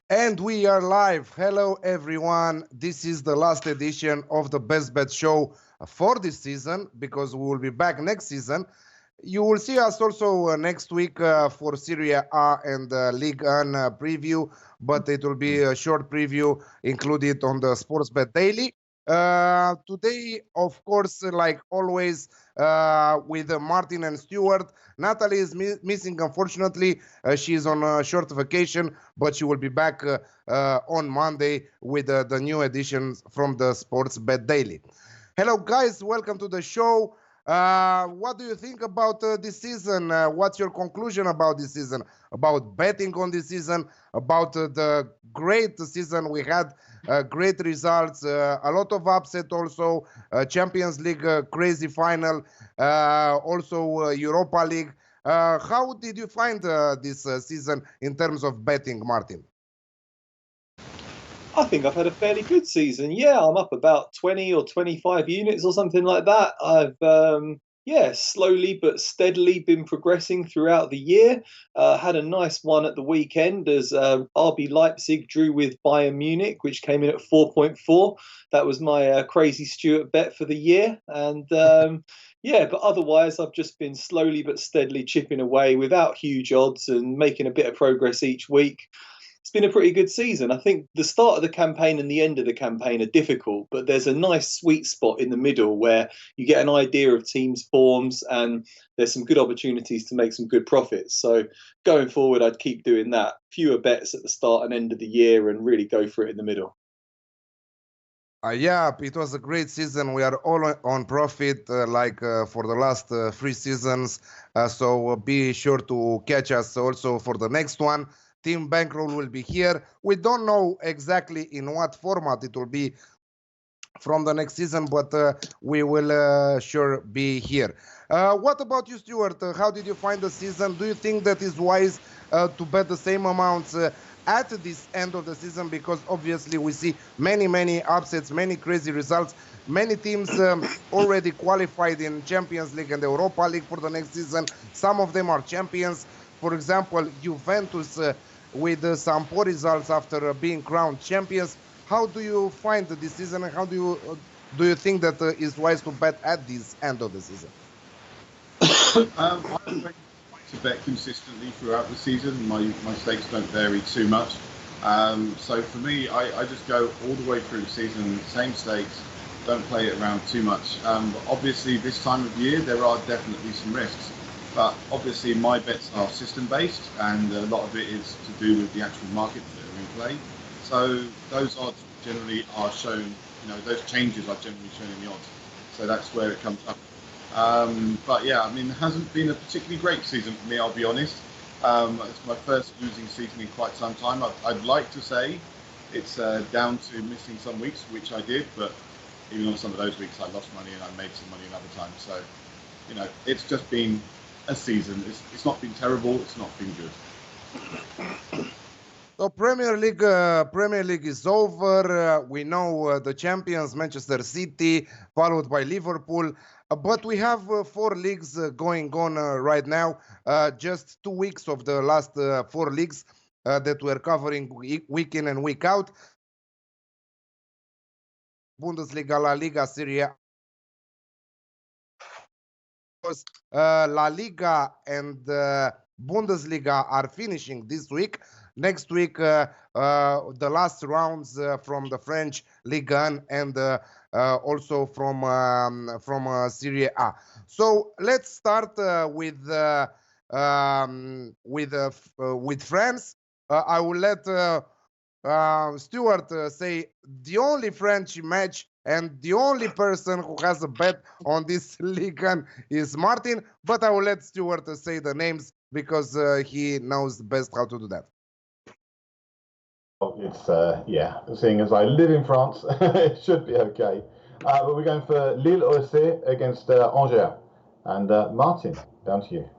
And we are live. Hello, everyone. This is the last edition of the Best Bet Show for this season because we will be back next season. You will see us also next week for Serie A and Liga preview, but it will be a short preview included on the Sportsbet Daily. Today, of course, like always, with Martin and Stuart. Natalie is missing, unfortunately. She is on a short vacation, but she will be back on Monday with the new editions from the Sportsbet Daily. Hello, guys. Welcome to the show. What do you think about this season? What's your conclusion about this season? About betting on this season? About the great season we had? Great results, a lot of upset also. Champions League crazy final, also Europa League. How did you find this season in terms of betting, Martin? I think I've had a fairly good season. Yeah, I'm up about 20 or 25 units or something like that. I've slowly but steadily been progressing throughout the year. Had a nice one at the weekend as RB Leipzig drew with Bayern Munich, which came in at 4.4. That was my crazy Stuart bet for the year. And but otherwise, I've just been slowly but steadily chipping away without huge odds and making a bit of progress each week. It's been a pretty good season. I think the start of the campaign and the end of the campaign are difficult, but there's a nice sweet spot in the middle where you get an idea of teams' forms and there's some good opportunities to make some good profits. So going forward, I'd keep doing that. Fewer bets at the start and end of the year and really go for it in the middle. Yeah, it was a great season. We are all on profit for the last 3 seasons. So be sure to catch us also for the next one. Team Bankroll will be here. We don't know exactly in what format it will be from the next season, but we will sure be here. What about you, Stuart? How did you find the season? Do you think that is wise to bet the same amounts at this end of the season? Because obviously we see many upsets, many crazy results. Many teams already qualified in Champions League and Europa League for the next season. Some of them are champions. For example, Juventus with some poor results after being crowned champions. How do you find this season, and how do you think that is wise to bet at this end of the season? I try to bet consistently throughout the season. My stakes don't vary too much. So for me, I just go all the way through the season, same stakes, don't play it around too much. Obviously, this time of year, there are definitely some risks. But obviously, my bets are system-based, and a lot of it is to do with the actual markets that are in play. So those odds generally are shown, those changes are generally shown in the odds. So that's where it comes up. But yeah, I mean, it hasn't been a particularly great season for me, I'll be honest. It's my first losing season in quite some time. I'd like to say it's down to missing some weeks, which I did, but even on some of those weeks I lost money and I made some money another time. So, it's just been a season. It's not been terrible, it's not been good. So Premier League is over. We know the champions, Manchester City, followed by Liverpool. But we have 4 leagues going on right now. Just 2 weeks of the last 4 leagues that we're covering week in and week out. Bundesliga, La Liga, Serie A. La Liga and Bundesliga are finishing this week. Next week, the last rounds from the French Liga and also from Serie A. So let's start with France. I will let Stuart say the only French match and the only person who has a bet on this league is Martin, but I will let Stuart say the names because he knows best how to do that. It's seeing as I live in France, it should be okay. But we're going for Lille OSC against Angers. And Martin, down to you.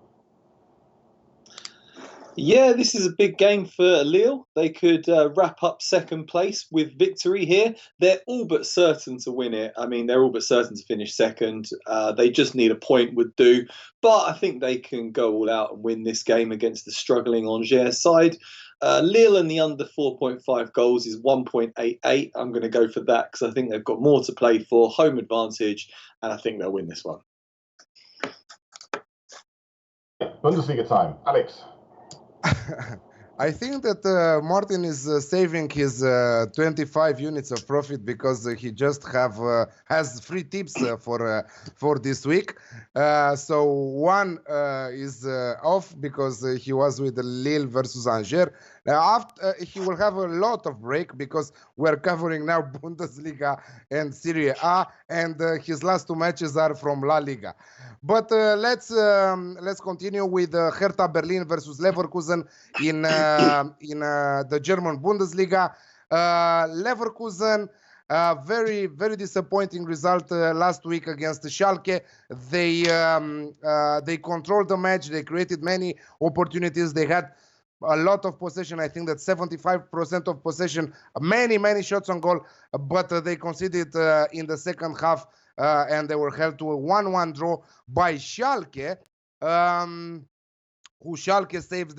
Yeah, this is a big game for Lille. They could wrap up second place with victory here. They're all but certain to win it. I mean, they're all but certain to finish second. They just need a point would do. But I think they can go all out and win this game against the struggling Angers side. Lille and the under 4.5 goals is 1.88. I'm going to go for that because I think they've got more to play for, home advantage, and I think they'll win this one. Bundesliga time. Alex. I think that Martin is saving his 25 units of profit because he just has 3 tips for this week. So one is off because he was with Lille versus Angers. After he will have a lot of break because we're covering now Bundesliga and Serie A, and his last 2 matches are from La Liga. But let's continue with Hertha Berlin versus Leverkusen in the German Bundesliga. Leverkusen, very very disappointing result last week against Schalke. They controlled the match. They created many opportunities. They had a lot of possession. I think that 75% of possession, many shots on goal, but they conceded in the second half, and they were held to a 1-1 draw by Schalke, who Schalke saved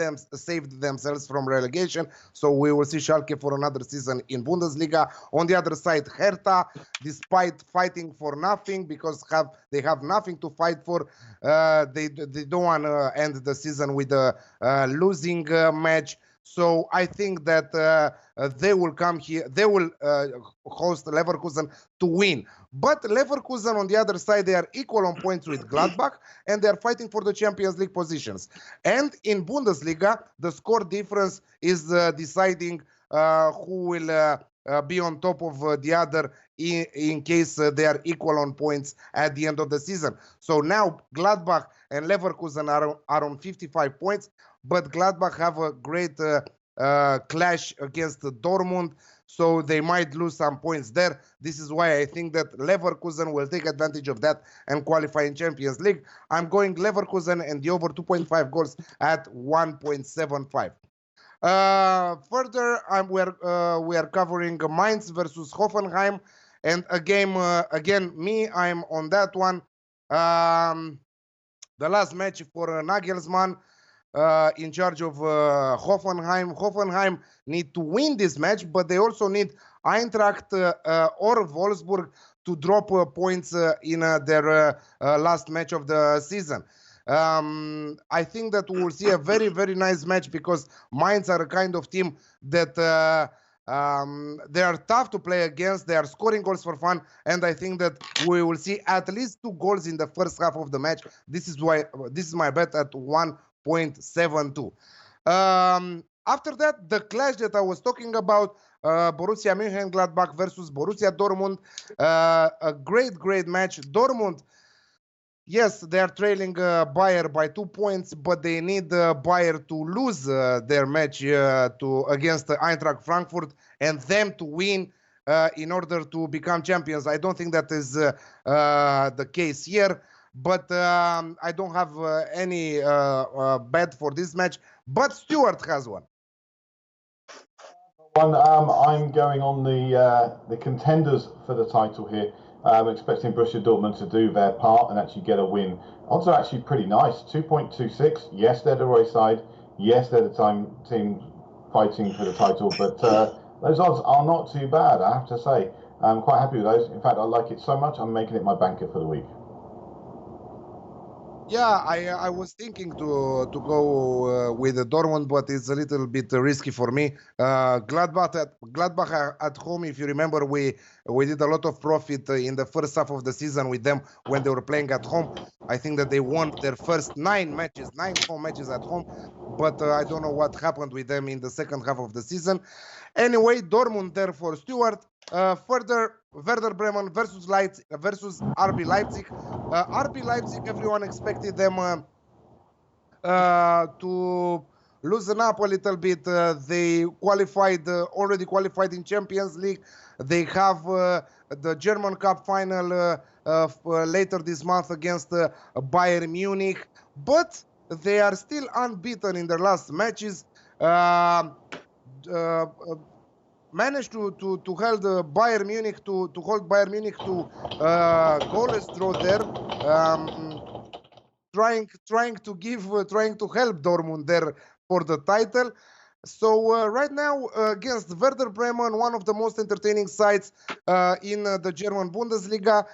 themselves from relegation. So we will see Schalke for another season in Bundesliga. On the other side, Hertha, despite fighting for nothing because they have nothing to fight for, they don't want to end the season with a losing match. So I think that they will come here. They will host Leverkusen to win. But Leverkusen, on the other side, they are equal on points with Gladbach, and they are fighting for the Champions League positions. And in Bundesliga, the score difference is deciding who will be on top of the other in case they are equal on points at the end of the season. So now Gladbach and Leverkusen are on 55 points, but Gladbach have a great clash against Dortmund, so they might lose some points there. This is why I think that Leverkusen will take advantage of that and qualify in Champions League. I'm going Leverkusen and the over 2.5 goals at 1.75. Further, we are covering Mainz versus Hoffenheim, and again, I'm on that one. The last match for Nagelsmann, in charge of Hoffenheim. Hoffenheim need to win this match, but they also need Eintracht or Wolfsburg to drop points in their last match of the season. I think that we will see a very, very nice match because Mainz are a kind of team that they are tough to play against. They are scoring goals for fun, and I think that we will see at least 2 goals in the first half of the match. This is my bet at 1.72. After that, the clash that I was talking about, Borussia Mönchengladbach versus Borussia Dortmund, a great match. Dortmund, yes, they are trailing Bayern by 2 points, but they need Bayern to lose their match against Eintracht Frankfurt and them to win in order to become champions. I don't think that is the case here, but I don't have any bet for this match. But Stuart has one. I'm going on the contenders for the title here. I'm expecting Borussia Dortmund to do their part and actually get a win. Odds are actually pretty nice, 2.26. Yes, they're the away side. Yes, they're the team fighting for the title, but those odds are not too bad, I have to say. I'm quite happy with those. In fact, I like it so much, I'm making it my banker for the week. Yeah, I was thinking to go with Dortmund, but it's a little bit risky for me. Gladbach at home, if you remember, we did a lot of profit in the first half of the season with them when they were playing at home. I think that they won their first 9 home matches at home, but I don't know what happened with them in the second half of the season. Anyway, Dortmund there for Stuart. Further, Werder Bremen versus RB Leipzig. RB Leipzig, everyone expected them to loosen up a little bit. They already qualified in Champions League. They have the German Cup final later this month against Bayern Munich, but they are still unbeaten in their last matches. Managed to hold Bayern Munich to goalless draw there, trying to help Dortmund there for the title. So right now against Werder Bremen, one of the most entertaining sides in the German Bundesliga,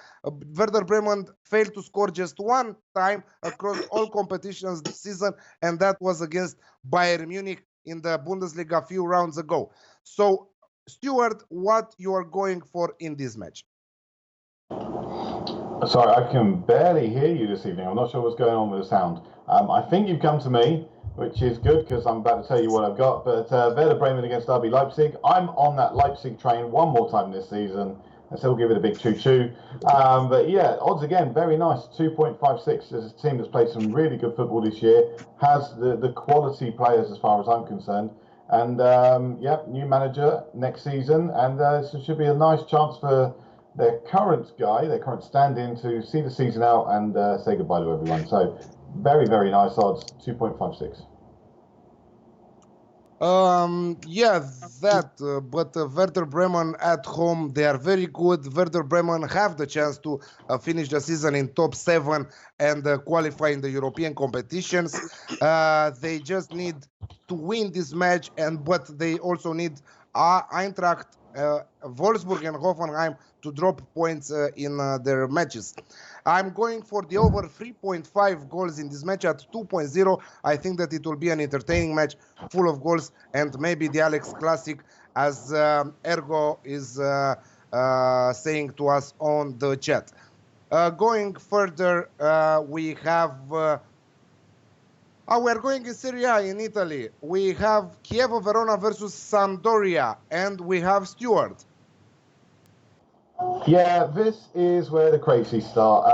Werder Bremen failed to score just one time across all competitions this season, and that was against Bayern Munich in the Bundesliga a few rounds ago. So, Stuart, what you are going for in this match? Sorry, I can barely hear you this evening. I'm not sure what's going on with the sound. I think you've come to me, which is good because I'm about to tell you what I've got. But Werder Bremen against RB Leipzig. I'm on that Leipzig train one more time this season, and so we'll give it a big choo-choo. But yeah, odds again, very nice. 2.56. There's a team that's played some really good football this year, has the quality players as far as I'm concerned. And yeah, new manager next season, and so it should be a nice chance for their current stand-in to see the season out and say goodbye to everyone. So very, very nice odds, 2.56. Yeah, that, but Werder Bremen at home, they are very good. Werder Bremen have the chance to finish the season in top 7 and qualify in the European competitions. They just need to win this match, but they also need Eintracht, Wolfsburg and Hoffenheim to drop points in their matches. I'm going for the over 3.5 goals in this match at 2.0. I think that it will be an entertaining match full of goals, and maybe the Alex Classic, as Ergo is saying to us on the chat. Going further, we have... we're going in Serie A in Italy. We have Chievo Verona versus Sampdoria, and we have Stuart. Yeah, this is where the crazies start.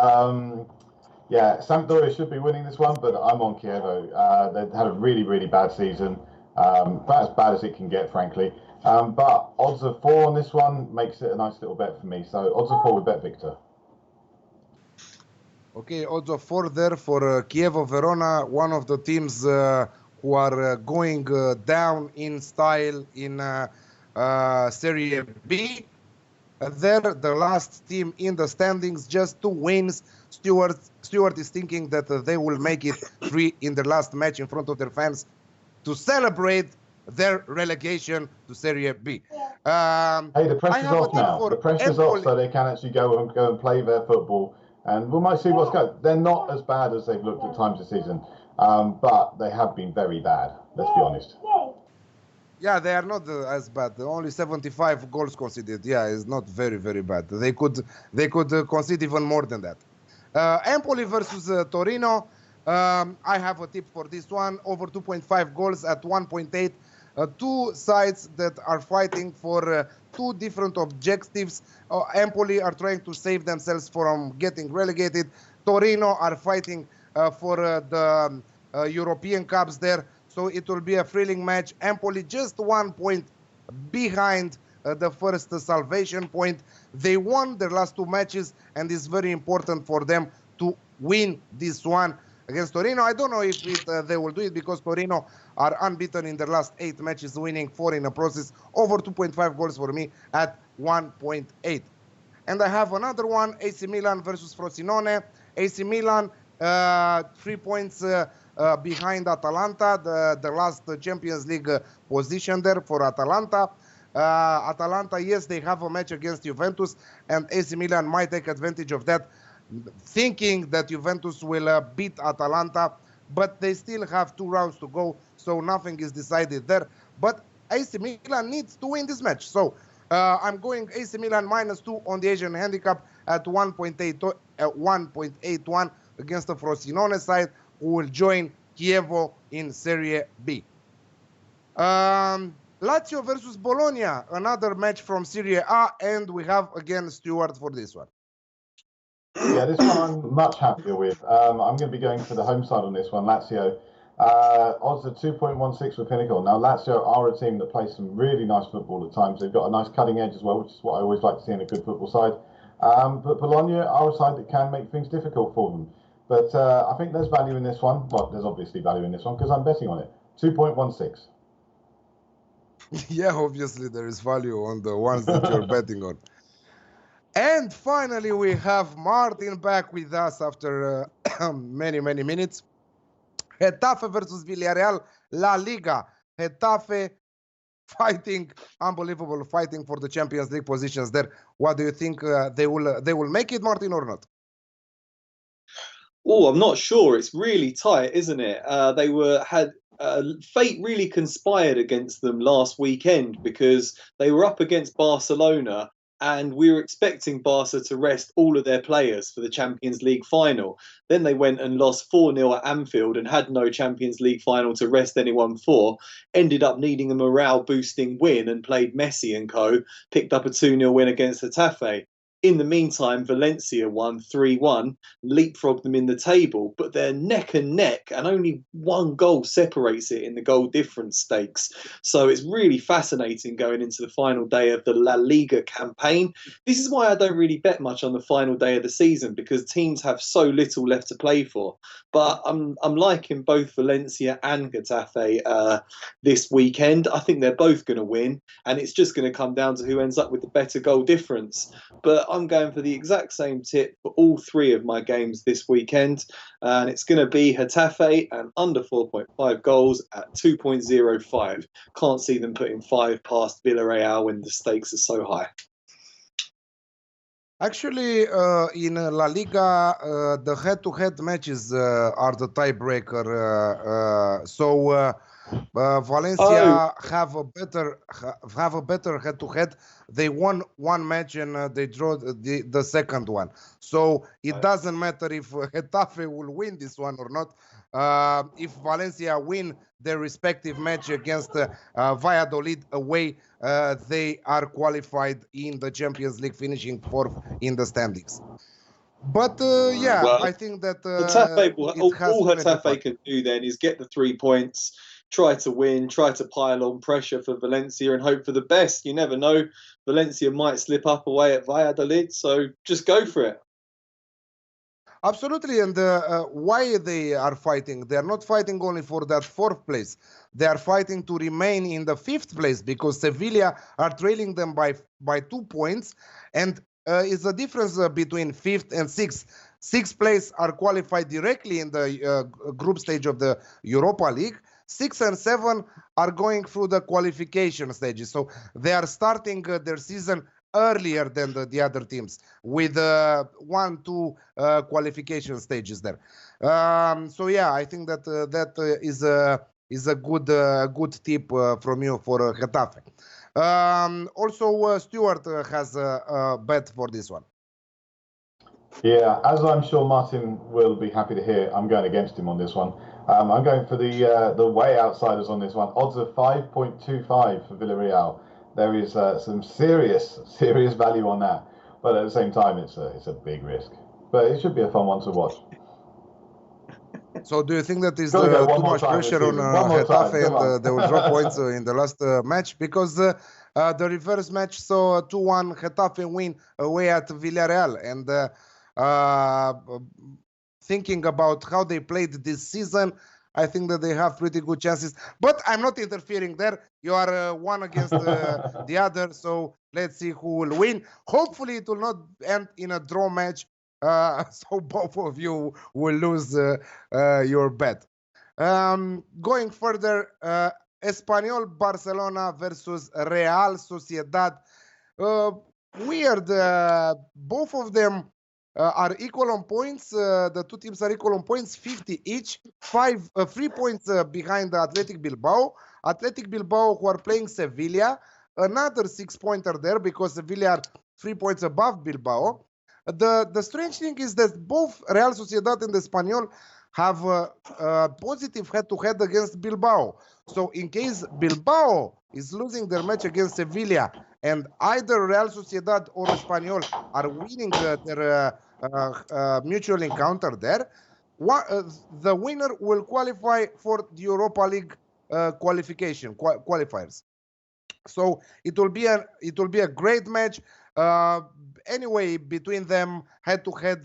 Yeah, Sampdoria should be winning this one, but I'm on Chievo. They've had a really, really bad season, about as bad as it can get, frankly. But odds of 4 on this one makes it a nice little bet for me. So odds of 4 with Bet Victor. Okay, odds of 4 there for Chievo Verona, one of the teams who are going down in style in Serie B. They're the last team in the standings, just 2 wins. Stuart is thinking that they will make it 3 in their last match in front of their fans to celebrate their relegation to Serie B. Hey, the pressure's off now. The pressure's off, so they can actually go and play their football. And we might see what's going. They're not as bad as they've looked at times this season, but they have been very bad. Let's be honest. Yeah, they are not as bad. Only 75 goals conceded. Yeah, it's not very, very bad. They could concede even more than that. Empoli versus Torino. I have a tip for this one. Over 2.5 goals at 1.8. 2 sides that are fighting for 2 different objectives. Empoli are trying to save themselves from getting relegated. Torino are fighting for the European Cups there. So it will be a thrilling match. Empoli just 1 point behind the first salvation point. They won their last 2 matches, and it's very important for them to win this one against Torino. I don't know if they will do it, because Torino are unbeaten in their last 8 matches, winning 4 in a process. Over 2.5 goals for me at 1.8. And I have another one, AC Milan versus Frosinone. AC Milan, 3 points behind Atalanta, the last Champions League position there for Atalanta. Atalanta, yes, they have a match against Juventus, and AC Milan might take advantage of that, thinking that Juventus will beat Atalanta, but they still have 2 rounds to go, so nothing is decided there. But AC Milan needs to win this match, so I'm going AC Milan -2 on the Asian handicap at 1.81 against the Frosinone side, who will join Chievo in Serie B. Lazio versus Bologna, another match from Serie A, and we have again Stuart for this one. Yeah, this one I'm much happier with. I'm going to be going for the home side on this one, Lazio. Odds of 2.16 for Pinnacle. Now, Lazio are a team that plays some really nice football at times. They've got a nice cutting edge as well, which is what I always like to see in a good football side. But Bologna are a side that can make things difficult for them. But I think there's value in this one. Well, there's obviously value in this one because I'm betting on it. 2.16. Yeah, obviously there is value on the ones that you're betting on. And finally, we have Martin back with us after many minutes. Getafe versus Villarreal, La Liga. Getafe fighting, unbelievable, fighting for the Champions League positions there. What do you think? They will make it, Martin, or not? Oh, I'm not sure. It's really tight, isn't it? Fate really conspired against them last weekend because they were up against Barcelona, and we were expecting Barca to rest all of their players for the Champions League final. Then they went and lost 4-0 at Anfield and had no Champions League final to rest anyone for. Ended up needing a morale boosting win and played Messi and co. Picked up a 2-0 win against Getafe. In the meantime, Valencia won 3-1, leapfrogged them in the table, but they're neck and neck, and only one goal separates it in the goal difference stakes. So it's really fascinating going into the final day of the La Liga campaign. This is why I don't really bet much on the final day of the season, because teams have so little left to play for. But I'm liking both Valencia and Getafe this weekend. I think they're both going to win, and it's just going to come down to who ends up with the better goal difference. But I'm going for the exact same tip for all three of my games this weekend, and it's going to be Getafe and under 4.5 goals at 2.05. Can't see them putting 5 past Villarreal when the stakes are so high. Actually, in La Liga, the head-to-head matches are the tiebreaker. Valencia have a better head-to-head. They won one match and they drew the second one. So it doesn't matter if Getafe will win this one or not. If Valencia win their respective match against Valladolid away, they are qualified in the Champions League, finishing 4th in the standings. But I think that all Getafe can do then is get the 3 points, try to win, try to pile on pressure for Valencia and hope for the best. You never know. Valencia might slip up away at Valladolid, so just go for it. Absolutely, and why they are fighting? They are not fighting only for that 4th place. They are fighting to remain in the 5th place because Sevilla are trailing them by 2 points, and it's a difference between 5th and 6th. 6th place are qualified directly in the group stage of the Europa League. 6 and 7 are going through the qualification stages, so they are starting their season earlier than the other teams with 1-2 qualification stages there. I think that that is a good tip from you for Getafe. Also, Stuart has a bet for this one. Yeah, as I'm sure Martin will be happy to hear, I'm going against him on this one. I'm going for the way outsiders on this one. Odds of 5.25 for Villarreal. There is some serious value on that, but at the same time, it's a big risk. But it should be a fun one to watch. So, do you think that is too much pressure on Getafe and they will drop points in the last match? Because the reverse match saw 2-1 Getafe win away at Villarreal, and thinking about how they played this season, I think that they have pretty good chances. But I'm not interfering there. You are one against the other, so let's see who will win. Hopefully, it will not end in a draw match, so both of you will lose your bet. Going further, Espanyol Barcelona versus Real Sociedad. Weird. Both of them are equal on points. The two teams are equal on points, 50 each. 3 points behind the Athletic Bilbao. Athletic Bilbao, who are playing Sevilla, another 6-pointer there because Sevilla are 3 points above Bilbao. The strange thing is that both Real Sociedad and Espanyol have a positive head-to-head against Bilbao. So in case Bilbao is losing their match against Sevilla and either Real Sociedad or Espanyol are winning their mutual encounter there, the winner will qualify for the Europa League qualifiers. So it will be a great match. Anyway, between them, head-to-head,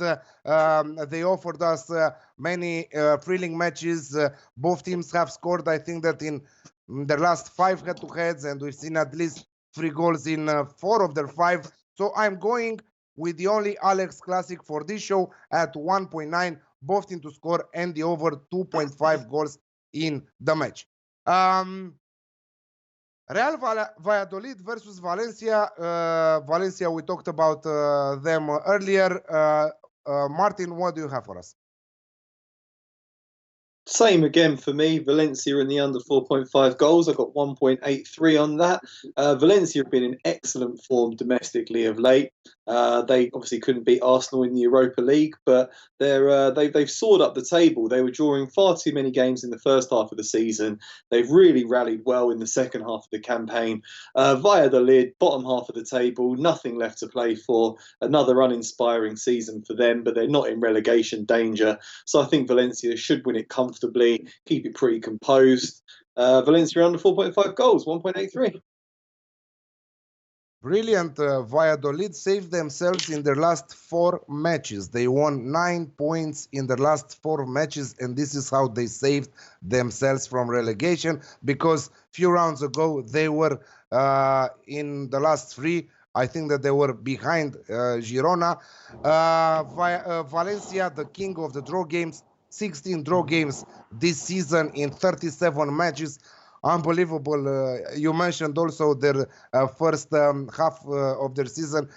they offered us many thrilling matches. Both teams have scored, I think, that in their last 5 head-to-heads, and we've seen at least 3 goals in 4 of their 5. So I'm going with the only Alex Classic for this show at 1.9, both teams to score and the over 2.5 goals in the match. Real Valladolid versus Valencia. Valencia, we talked about them earlier. Martin, what do you have for us? Same again for me. Valencia in the under 4.5 goals. I got 1.83 on that. Valencia have been in excellent form domestically of late. They obviously couldn't beat Arsenal in the Europa League, but they've soared up the table. They were drawing far too many games in the first half of the season. They've really rallied well in the second half of the campaign. Valladolid, bottom half of the table, nothing left to play for. Another uninspiring season for them, but they're not in relegation danger. So I think Valencia should win it comfortably, keep it pretty composed. Valencia under 4.5 goals, 1.83. Brilliant. Valladolid saved themselves in their last 4 matches. They won 9 points in their last 4 matches, and this is how they saved themselves from relegation, because few rounds ago they were in the last 3. I think that they were behind Girona. Valencia, the king of the draw games, 16 draw games this season in 37 matches. Unbelievable. You mentioned also their first half of their season.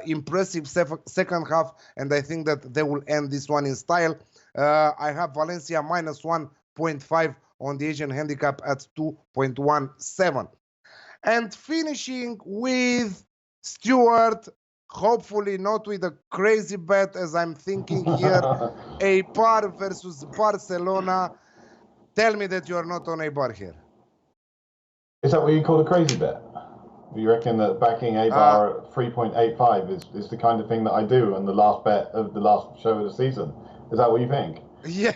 Impressive second half, and I think that they will end this one in style. I have Valencia minus 1.5 on the Asian handicap at 2.17. And finishing with Stuart, hopefully not with a crazy bet as I'm thinking here. Eibar versus Barcelona. Tell me that you are not on Eibar here. Is that what you call a crazy bet? You reckon that backing Eibar at 3.85 is the kind of thing that I do on the last bet of the last show of the season? Is that what you think? Yeah,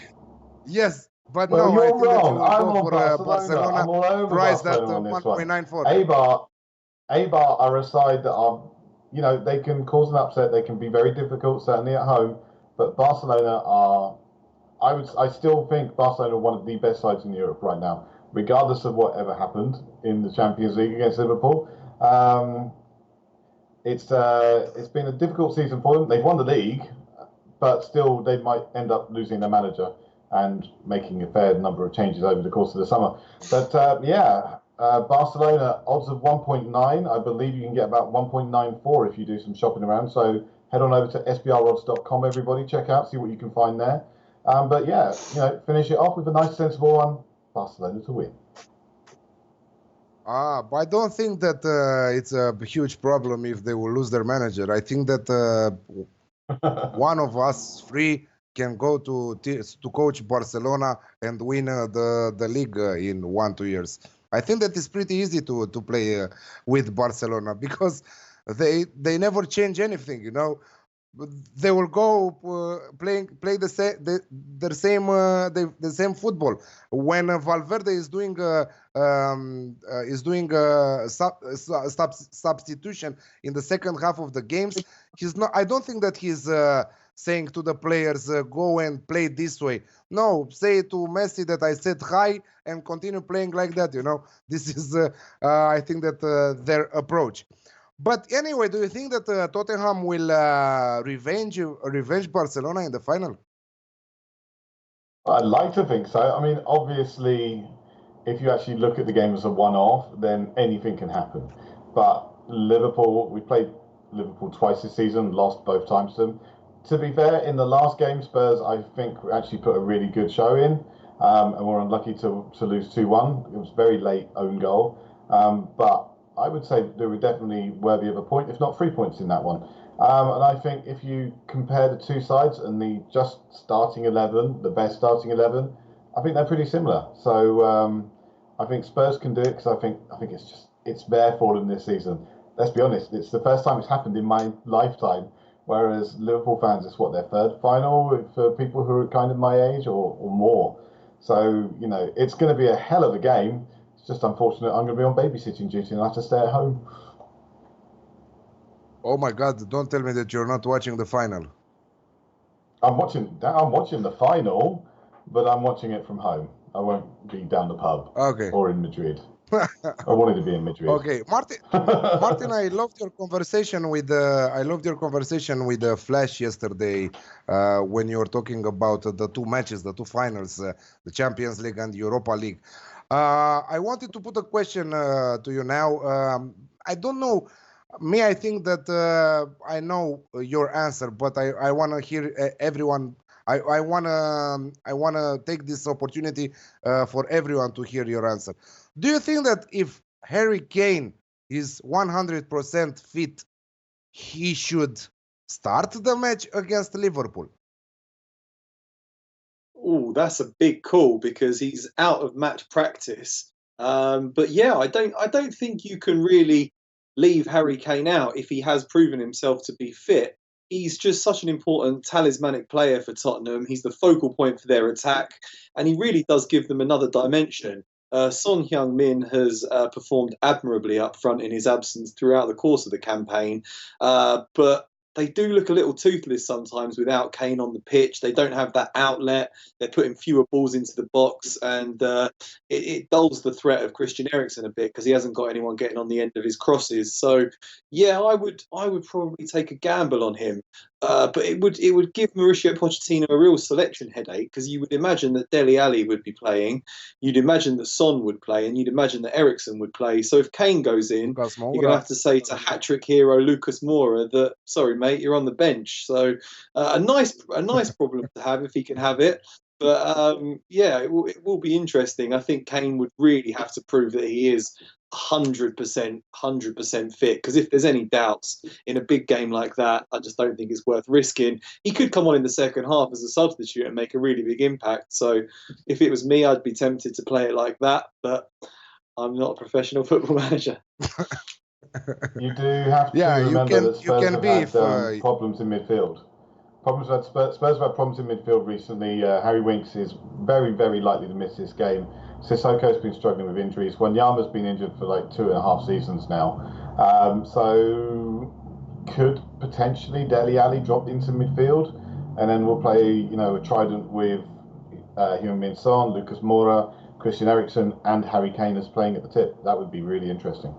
yes, but well, no, you're I think wrong. that you I'm will go on for Barcelona. I'm all over priced Barcelona at on this one. 1.94. Eibar are a side that are, you know, they can cause an upset. They can be very difficult, certainly at home. But Barcelona are, I still think Barcelona are one of the best sides in Europe right now, regardless of whatever happened in the Champions League against Liverpool. It's been a difficult season for them. They've won the league, but still they might end up losing their manager and making a fair number of changes over the course of the summer. But Barcelona odds of 1.9. I believe you can get about 1.94 if you do some shopping around. So head on over to sbrodds.com, everybody. Check out, see what you can find there. But yeah, you know, finish it off with a nice, sensible one. Barcelona to win. But I don't think that it's a huge problem if they will lose their manager. I think that one of us 3 can go to coach Barcelona and win the league in 1-2 years. I think that it's pretty easy to play with Barcelona, because they never change anything, you know. They will go play the same football. When Valverde is doing substitution in the second half of the games, he's not. I don't think that he's saying to the players, go and play this way. No, say to Messi that I said hi and continue playing like that. You know, this is I think that their approach. But anyway, do you think that Tottenham will revenge Barcelona in the final? I'd like to think so. I mean, obviously, if you actually look at the game as a one-off, then anything can happen. But Liverpool, we played Liverpool twice this season, lost both times to them. To be fair, in the last game, Spurs, I think, actually put a really good show in, and were unlucky to lose 2-1. It was very late own goal. But I would say they were definitely worthy of a point, if not 3 points in that one. And I think if you compare the two sides and the just starting 11, the best starting 11, I think they're pretty similar. So I think Spurs can do it, because I think it's there for them this season. Let's be honest, it's the first time it's happened in my lifetime. Whereas Liverpool fans, it's what, their third final for people who are kind of my age or more. So, you know, it's going to be a hell of a game. It's just unfortunate I'm going to be on babysitting duty and I have to stay at home. Oh my God, don't tell me that you're not watching the final. I'm watching the final, but I'm watching it from home. I won't be down the pub or in Madrid. I wanted to be in Madrid. Okay, Martin, I loved your conversation with Flash yesterday when you were talking about the 2 matches, the 2 finals, the Champions League and Europa League. I wanted to put a question to you now. I don't know. I think that I know your answer, but I want to hear everyone. I wanna take this opportunity for everyone to hear your answer. Do you think that if Harry Kane is 100% fit, he should start the match against Liverpool? Oh, that's a big call because he's out of match practice. But yeah, I don't think you can really leave Harry Kane out if he has proven himself to be fit. He's just such an important talismanic player for Tottenham. He's the focal point for their attack, and he really does give them another dimension. Son Heung-min has performed admirably up front in his absence throughout the course of the campaign, but they do look a little toothless sometimes without Kane on the pitch. They don't have that outlet. They're putting fewer balls into the box, and it dulls the threat of Christian Eriksen a bit because he hasn't got anyone getting on the end of his crosses. So, yeah, I would probably take a gamble on him, but it would give Mauricio Pochettino a real selection headache because you would imagine that Dele Alli would be playing, you'd imagine that Son would play, and you'd imagine that Eriksen would play. So if Kane goes in, you're going to have to say to hat-trick hero Lucas Moura that, sorry, mate, you're on the bench. So a nice problem to have if he can have it. But yeah, it will be interesting. I think Kane would really have to prove that he is 100% fit. Because if there's any doubts in a big game like that, I just don't think it's worth risking. He could come on in the second half as a substitute and make a really big impact. So if it was me, I'd be tempted to play it like that. But I'm not a professional football manager. You do have to remember that Spurs have had problems in midfield. Spurs have had problems in midfield recently. Harry Winks is very, very likely to miss this game. Sissoko's been struggling with injuries. Wanyama's been injured for like 2.5 seasons now. So could potentially Dele Alli drop into midfield, and then we'll play, a trident with Heung-min Son, Lucas Moura, Christian Eriksen, and Harry Kane as playing at the tip. That would be really interesting.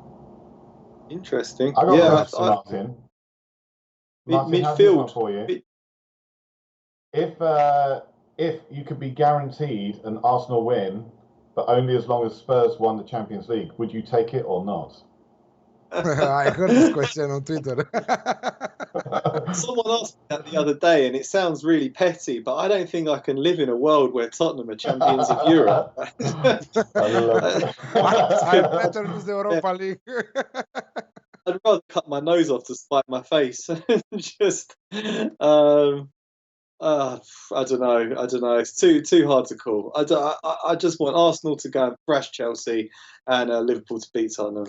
Interesting. I got a question, Martin. Martin, midfield for you. If you could be guaranteed an Arsenal win, but only as long as Spurs won the Champions League, would you take it or not? I heard this question on Twitter. Someone asked me that the other day, and it sounds really petty, but I don't think I can live in a world where Tottenham are champions of Europe. I'd better lose the Europa League. I'd rather cut my nose off to spite my face. Just, I don't know. It's too hard to call. I just want Arsenal to go and thrash Chelsea and Liverpool to beat Tottenham.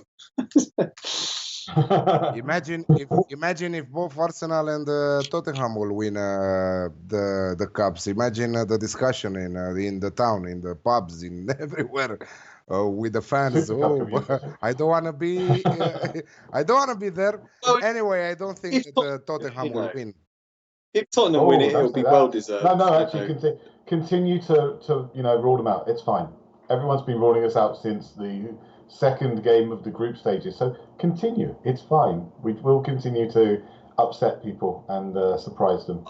Imagine if both Arsenal and Tottenham will win the cups. Imagine the discussion in the town, in the pubs, in everywhere. With the fans, I don't want to be. I don't want to be there. Well, anyway, I don't think that Tottenham will win. If Tottenham win it, it'll be well deserved. No, actually, continue to rule them out. It's fine. Everyone's been ruling us out since the second game of the group stages. So continue. It's fine. We will continue to upset people and surprise them.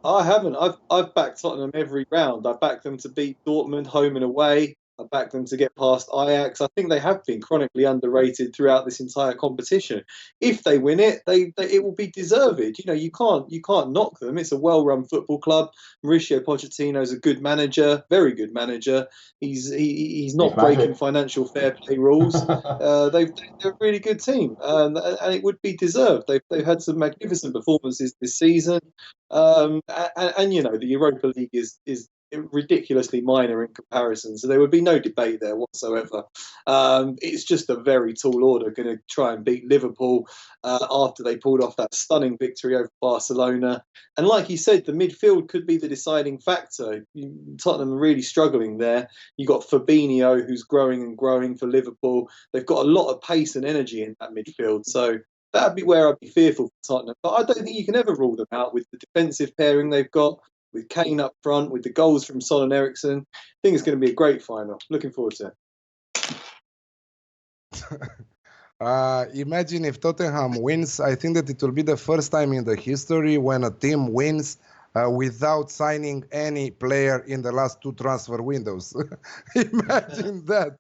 I haven't. I've backed Tottenham every round. I backed them to beat Dortmund home and away. I backed them to get past Ajax. I think they have been chronically underrated throughout this entire competition. If they win it, it will be deserved. You can't knock them. It's a well-run football club. Mauricio Pochettino is a good manager, very good manager. He's not breaking financial fair play rules. They're a really good team, and it would be deserved. They've had some magnificent performances this season, and the Europa League is ridiculously minor in comparison, so there would be no debate there whatsoever. It's just a very tall order going to try and beat Liverpool after they pulled off that stunning victory over Barcelona. And like you said, the midfield could be the deciding factor. Tottenham are really struggling there. You've got Fabinho, who's growing and growing for Liverpool. They've got a lot of pace and energy in that midfield, so that'd be where I'd be fearful for Tottenham. But I don't think you can ever rule them out with the defensive pairing they've got, with Kane up front, with the goals from Son and Eriksen. I think it's going to be a great final. Looking forward to it. Imagine if Tottenham wins. I think that it will be the first time in the history when a team wins without signing any player in the last 2 transfer windows. Imagine that.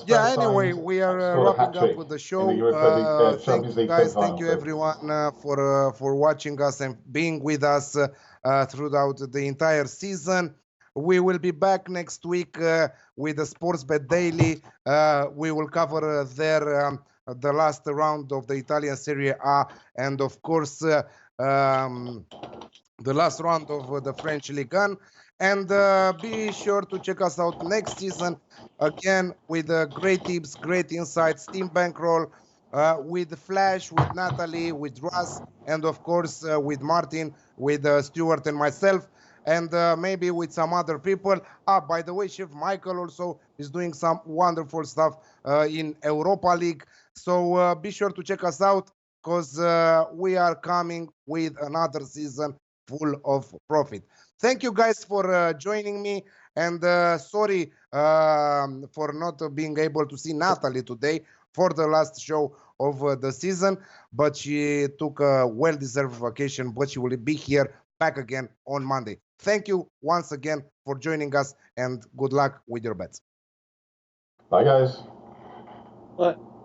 Yeah, anyway, we are wrapping up with the show. Thank you guys, thank you everyone for watching us and being with us throughout the entire season. We will be back next week with the Sportsbet Daily. We will cover the last round of the Italian Serie A, and of course the last round of the French Liga. And be sure to check us out next season again with great tips, great insights, Team Bankroll, with Flash, with Natalie, with Russ, and of course with Martin, with Stuart and myself, and maybe with some other people. By the way, Chef Michael also is doing some wonderful stuff in Europa League. So be sure to check us out, because we are coming with another season full of profit. Thank you guys for joining me, and sorry for not being able to see Natalie today for the last show of the season, but she took a well-deserved vacation, but she will be here back again on Monday. Thank you once again for joining us, and good luck with your bets. Bye, guys. Bye.